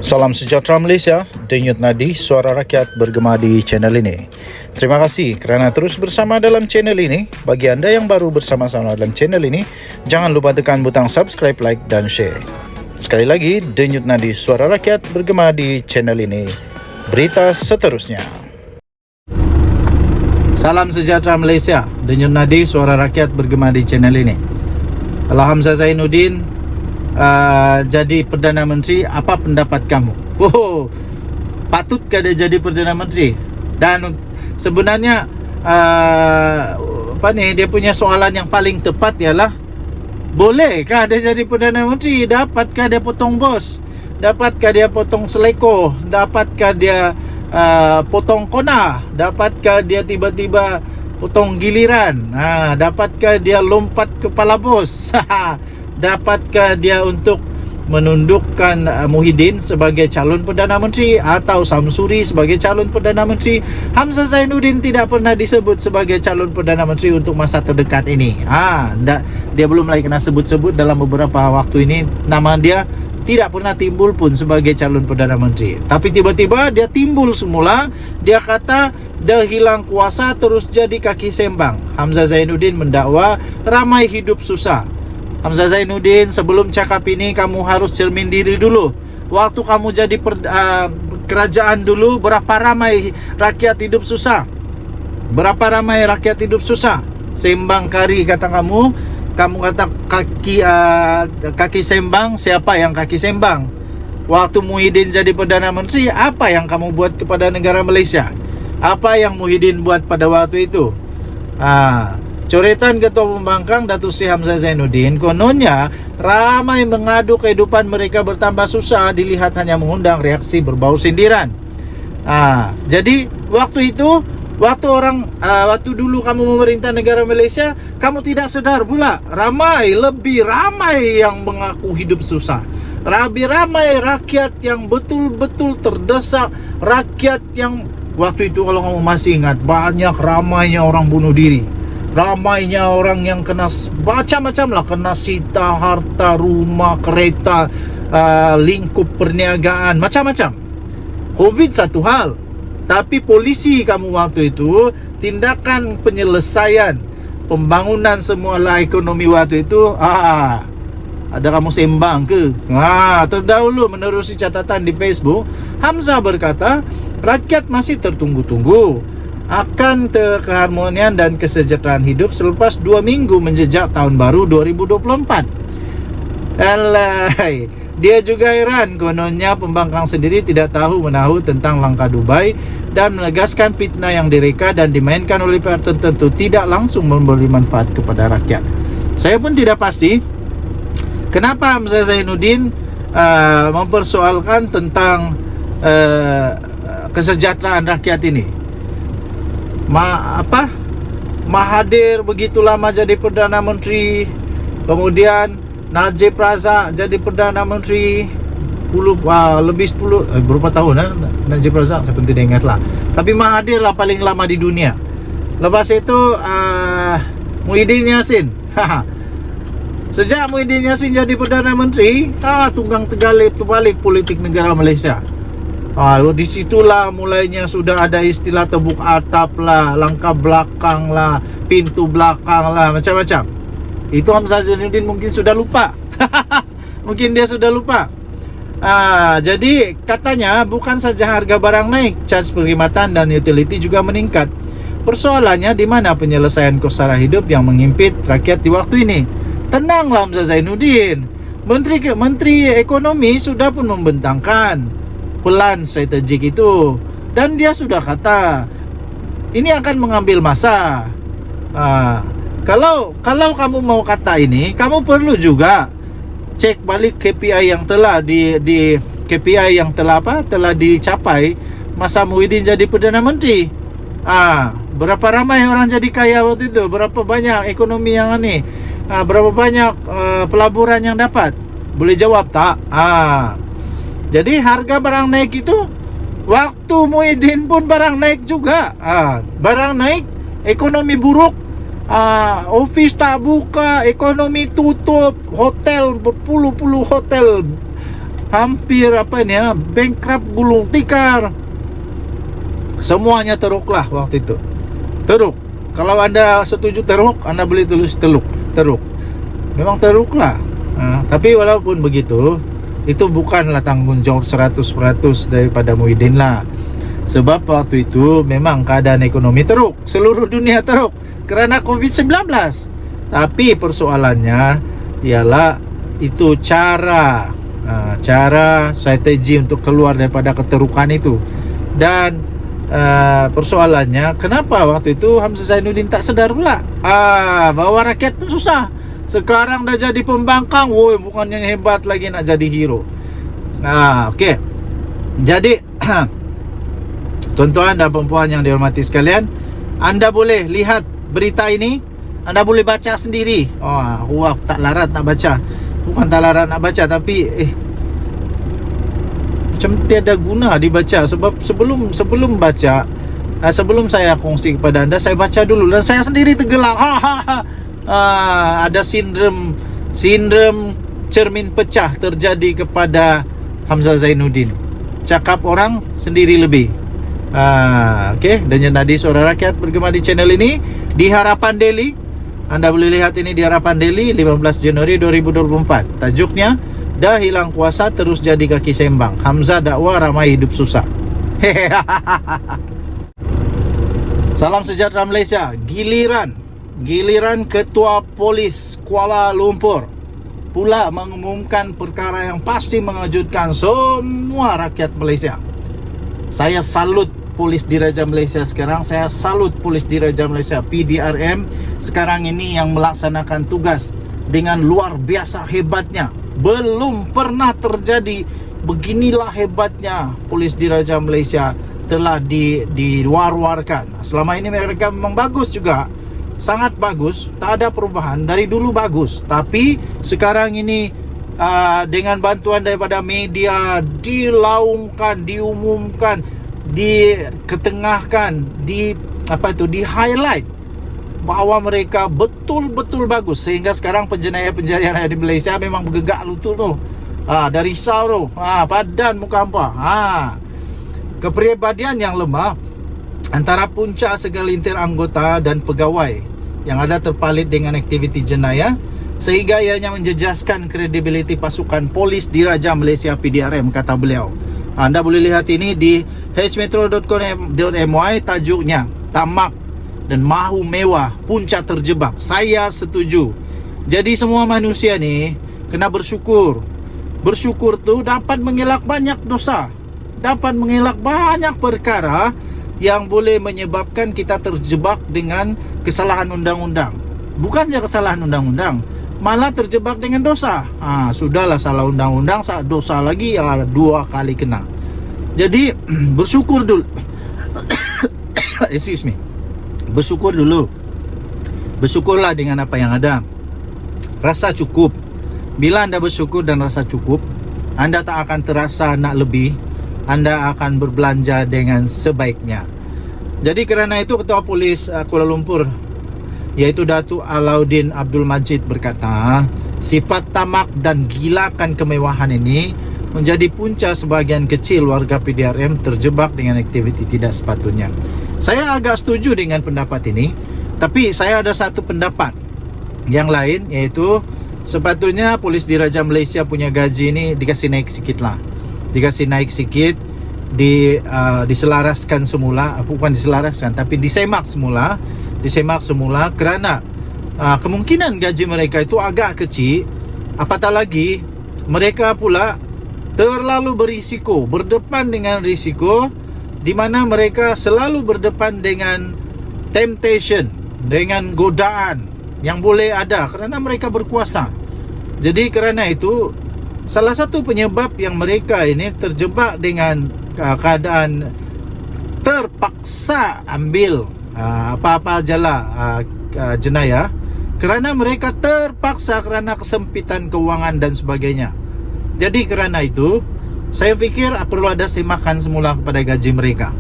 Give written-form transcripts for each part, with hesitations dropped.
Salam sejahtera Malaysia, denyut nadi suara rakyat bergema di channel ini. Terima kasih kerana terus bersama dalam channel ini. Bagi anda yang baru bersama-sama dalam channel ini, jangan lupa tekan butang subscribe, like dan share. Sekali lagi, denyut nadi suara rakyat bergema di channel ini. Berita seterusnya. Salam sejahtera Malaysia, denyut nadi suara rakyat bergema di channel ini. Hamzah Zainuddin jadi Perdana Menteri, apa pendapat kamu? Patutkah dia jadi Perdana Menteri? Dan sebenarnya dia punya soalan yang paling tepat ialah, bolehkah dia jadi Perdana Menteri? Dapatkah dia potong bos? Dapatkah dia potong seleko? Dapatkah dia potong kona? Dapatkah dia tiba-tiba potong giliran? Dapatkah dia lompat kepala bos? Dapatkah dia untuk menundukkan Muhyiddin sebagai calon Perdana Menteri atau Samsuri sebagai calon Perdana Menteri? Hamzah Zainuddin tidak pernah disebut sebagai calon Perdana Menteri untuk masa terdekat ini. Dia belum lagi kena sebut-sebut dalam beberapa waktu ini. Nama dia tidak pernah timbul pun sebagai calon Perdana Menteri. Tapi tiba-tiba dia timbul semula. Dia kata dia hilang kuasa terus jadi kaki sembang. Hamzah Zainuddin mendakwa ramai hidup susah. Hamzah Zainuddin, sebelum cakap ini kamu harus cermin diri dulu. Waktu kamu jadi kerajaan dulu, berapa ramai rakyat hidup susah? Berapa ramai rakyat hidup susah? Sembang kari kata kamu. Kamu kata kaki sembang. Siapa yang kaki sembang? Waktu Muhyiddin jadi Perdana Menteri, apa yang kamu buat kepada negara Malaysia? Apa yang Muhyiddin buat pada waktu itu? Coretan Ketua Pembangkang Datuk Seri Hamzah Zainuddin, kononnya ramai mengadu kehidupan mereka bertambah susah dilihat hanya mengundang reaksi berbau sindiran. Jadi waktu itu, waktu dulu kamu memerintah negara Malaysia, kamu tidak sedar pula lebih ramai yang mengaku hidup susah. Lebih ramai rakyat yang betul-betul terdesak, rakyat yang waktu itu kalau kamu masih ingat, ramainya orang bunuh diri. Ramainya orang yang kena macam-macam lah, kena sita harta, rumah, kereta, lingkup perniagaan, macam-macam. Covid satu hal, tapi polisi kamu waktu itu, tindakan penyelesaian pembangunan semualah ekonomi waktu itu, ada kamu sembang ke? Terdahulu menerusi catatan di Facebook, Hamzah berkata rakyat masih tertunggu-tunggu akan keharmonian dan kesejahteraan hidup selepas 2 minggu menjejak tahun baru 2024. Dia juga heran kononnya pembangkang sendiri tidak tahu menahu tentang langkah Dubai dan menegaskan fitnah yang direka dan dimainkan oleh pihak tertentu tidak langsung memberi manfaat kepada rakyat. Saya pun tidak pasti kenapa Hamzah Zainuddin mempersoalkan tentang kesejahteraan rakyat ini. Mahathir begitu lama jadi Perdana Menteri, kemudian Najib Razak jadi Perdana Menteri lebih 10 berapa tahun Najib Razak saya pun tidak ingat lah, tapi Mahathir lah paling lama di dunia. Lepas itu Muhyiddin Yassin. Sejak Muhyiddin Yassin jadi Perdana Menteri, tunggang terbalik politik negara Malaysia. Di situlah mulainya sudah ada istilah tebuk atap lah, langkah belakang lah, pintu belakang lah, macam-macam. Itu Hamzah Zainuddin mungkin sudah lupa. Mungkin dia sudah lupa. Jadi katanya bukan saja harga barang naik, cas perkhidmatan dan utility juga meningkat. Persoalannya di mana penyelesaian kos sara hidup yang mengimpit rakyat di waktu ini? Tenanglah Hamzah Zainuddin. Menteri Ekonomi sudah pun membentangkan pelan strategik itu, dan dia sudah kata ini akan mengambil masa. Kalau kamu mau kata ini, kamu perlu juga cek balik KPI yang telah KPI yang telah dicapai masa Muhyiddin jadi Perdana Menteri. Berapa ramai orang jadi kaya waktu itu, berapa banyak ekonomi yang ini, berapa banyak pelaburan yang dapat. Boleh jawab tak? Jadi harga barang naik itu, waktu Muhyiddin pun barang naik juga. Barang naik, ekonomi buruk, office tak buka, ekonomi tutup, hotel berpuluh-puluh hotel hampir bankrupt, gulung tikar. Semuanya teruk lah waktu itu. Teruk. Kalau Anda setuju teruk, Anda boleh tulis teruk. Memang teruk lah. Tapi walaupun begitu, itu bukanlah tanggung jawab 100% daripada Muhyiddin lah. Sebab waktu itu memang keadaan ekonomi teruk, seluruh dunia teruk kerana COVID-19. Tapi persoalannya ialah itu cara strategi untuk keluar daripada keterukan itu. Dan persoalannya kenapa waktu itu Hamzah Zainuddin tak sedar pula bahwa rakyat pun susah. Sekarang dah jadi pembangkang, woi, bukannya hebat lagi nak jadi hero. Okey. Jadi tuan-tuan dan puan-puan yang dihormati sekalian, Anda boleh lihat berita ini, Anda boleh baca sendiri. Aku tak larat nak baca. Bukan tak larat nak baca, tapi macam tiada guna dibaca. Sebab sebelum baca, sebelum saya kongsi kepada anda, saya baca dulu dan saya sendiri tergelak. Ada sindrom cermin pecah terjadi kepada Hamzah Zainuddin. Cakap orang sendiri lebih. Okey, dan tadi Suara Rakyat bergema di channel ini di Harapan Daily. Anda boleh lihat ini di Harapan Daily 15 Januari 2024. Tajuknya, dah hilang kuasa terus jadi kaki sembang. Hamzah dakwa ramai hidup susah. Salam sejahtera Malaysia. Giliran Ketua Polis Kuala Lumpur pula mengumumkan perkara yang pasti mengejutkan semua rakyat Malaysia. Saya salut Polis Diraja Malaysia sekarang. Saya salut Polis Diraja Malaysia PDRM sekarang ini yang melaksanakan tugas dengan luar biasa hebatnya. Belum pernah terjadi beginilah hebatnya Polis Diraja Malaysia telah diwar-warkan. Selama ini mereka memang bagus juga, sangat bagus, tak ada perubahan. Dari dulu bagus, tapi sekarang ini dengan bantuan daripada media dilaungkan, diumumkan, diketengahkan, di highlight bahawa mereka betul-betul bagus. Sehingga sekarang penjenayah-penjenayah di Malaysia memang bergegak lutut tu. Dah risau tu. Padan muka hampa. Kepribadian yang lemah antara punca segelintir anggota dan pegawai yang ada terpalit dengan aktiviti jenayah, sehingga ianya menjejaskan kredibiliti pasukan Polis Diraja Malaysia PDRM, kata beliau. Anda boleh lihat ini di hmetro.com.my. Tajuknya, tamak dan mahu mewah, punca terjebak. Saya setuju. Jadi semua manusia ni kena bersyukur. Bersyukur tu dapat mengelak banyak dosa, dapat mengelak banyak perkara yang boleh menyebabkan kita terjebak dengan kesalahan undang-undang. Bukan saja kesalahan undang-undang, malah terjebak dengan dosa. Sudahlah salah undang-undang, dosa lagi, 2 kali kena. Jadi bersyukur dulu. Excuse me. Bersyukur dulu. Bersyukurlah dengan apa yang ada. Rasa cukup. Bila anda bersyukur dan rasa cukup, anda tak akan terasa nak lebih. Anda akan berbelanja dengan sebaiknya. Jadi kerana itu Ketua Polis Kuala Lumpur, iaitu Datuk Alauddin Abdul Majid, berkata, sifat tamak dan gilakan kemewahan ini menjadi punca sebahagian kecil warga PDRM terjebak dengan aktiviti tidak sepatutnya. Saya agak setuju dengan pendapat ini, tapi saya ada satu pendapat yang lain, iaitu sepatutnya Polis Diraja Malaysia punya gaji ini dikasih naik sikit lah. Dikasih naik sikit, diselaraskan semula. Bukan diselaraskan, tapi disemak semula kerana kemungkinan gaji mereka itu agak kecil. Apatah lagi mereka pula terlalu berisiko, berdepan dengan risiko, di mana mereka selalu berdepan dengan temptation, dengan godaan yang boleh ada kerana mereka berkuasa. Jadi kerana itu, salah satu penyebab yang mereka ini terjebak dengan keadaan terpaksa ambil apa-apa ajalah jenayah, kerana mereka terpaksa kerana kesempitan kewangan dan sebagainya. Jadi kerana itu, saya fikir perlu ada semakan semula kepada gaji mereka.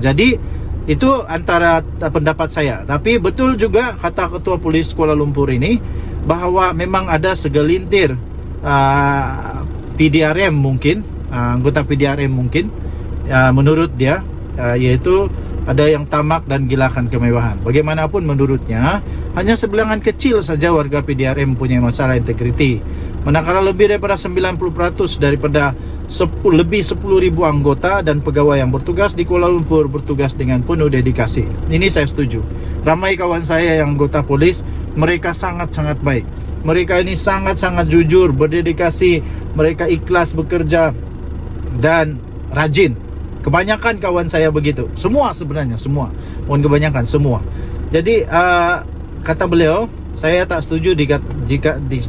Jadi itu antara pendapat saya. Tapi betul juga kata Ketua Polis Kuala Lumpur ini, bahawa memang ada segelintir PDRM mungkin, anggota PDRM mungkin, menurut dia, yaitu ada yang tamak dan gilakan kemewahan. Bagaimanapun menurutnya, hanya sebilangan kecil saja warga PDRM punya masalah integriti. Manakala lebih daripada 90% daripada lebih 10.000 anggota dan pegawai yang bertugas di Kuala Lumpur bertugas dengan penuh dedikasi. Ini saya setuju. Ramai kawan saya yang anggota polis, mereka sangat-sangat baik. Mereka ini sangat-sangat jujur, berdedikasi, mereka ikhlas bekerja dan rajin. Kebanyakan kawan saya begitu. Semua sebenarnya, semua. Bukan kebanyakan, semua. Jadi kata beliau, saya tak setuju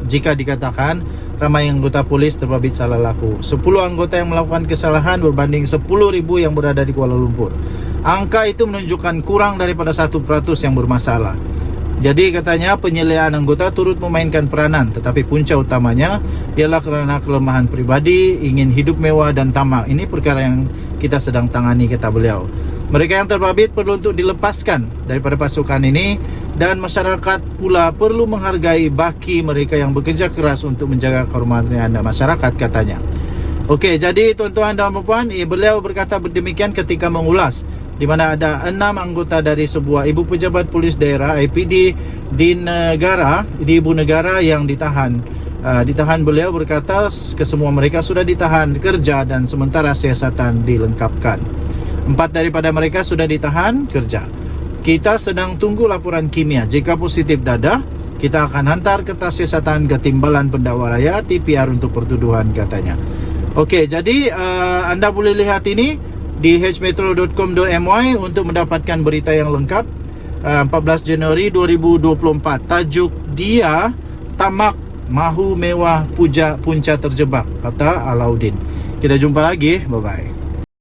jika dikatakan ramai anggota polis terbabit salah laku. 10 anggota yang melakukan kesalahan berbanding 10.000 yang berada di Kuala Lumpur. Angka itu menunjukkan kurang daripada 1% yang bermasalah. Jadi katanya penyeleaan anggota turut memainkan peranan, tetapi punca utamanya ialah kerana kelemahan pribadi, ingin hidup mewah dan tamak. Ini perkara yang kita sedang tangani, kata beliau. Mereka yang terbabit perlu untuk dilepaskan daripada pasukan ini, dan masyarakat pula perlu menghargai baki mereka yang bekerja keras untuk menjaga kehormatan masyarakat, katanya. Okey, jadi tuan-tuan dan puan-puan, beliau berkata demikian ketika mengulas di mana ada 6 anggota dari sebuah ibu pejabat polis daerah IPD di ibu negara yang ditahan. Beliau berkata kesemua mereka sudah ditahan kerja dan sementara siasatan dilengkapkan. 4 daripada mereka sudah ditahan kerja. Kita sedang tunggu laporan kimia. Jika positif dadah, kita akan hantar kertas siasatan ke Timbalan Pendakwa Raya TPR untuk pertuduhan, katanya. Okey, jadi anda boleh lihat ini di hmetro.com.my untuk mendapatkan berita yang lengkap. 14 Januari 2024. Tajuk dia, tamak mahu mewah punca terjebak, kata Alauddin. Kita jumpa lagi. Bye-bye.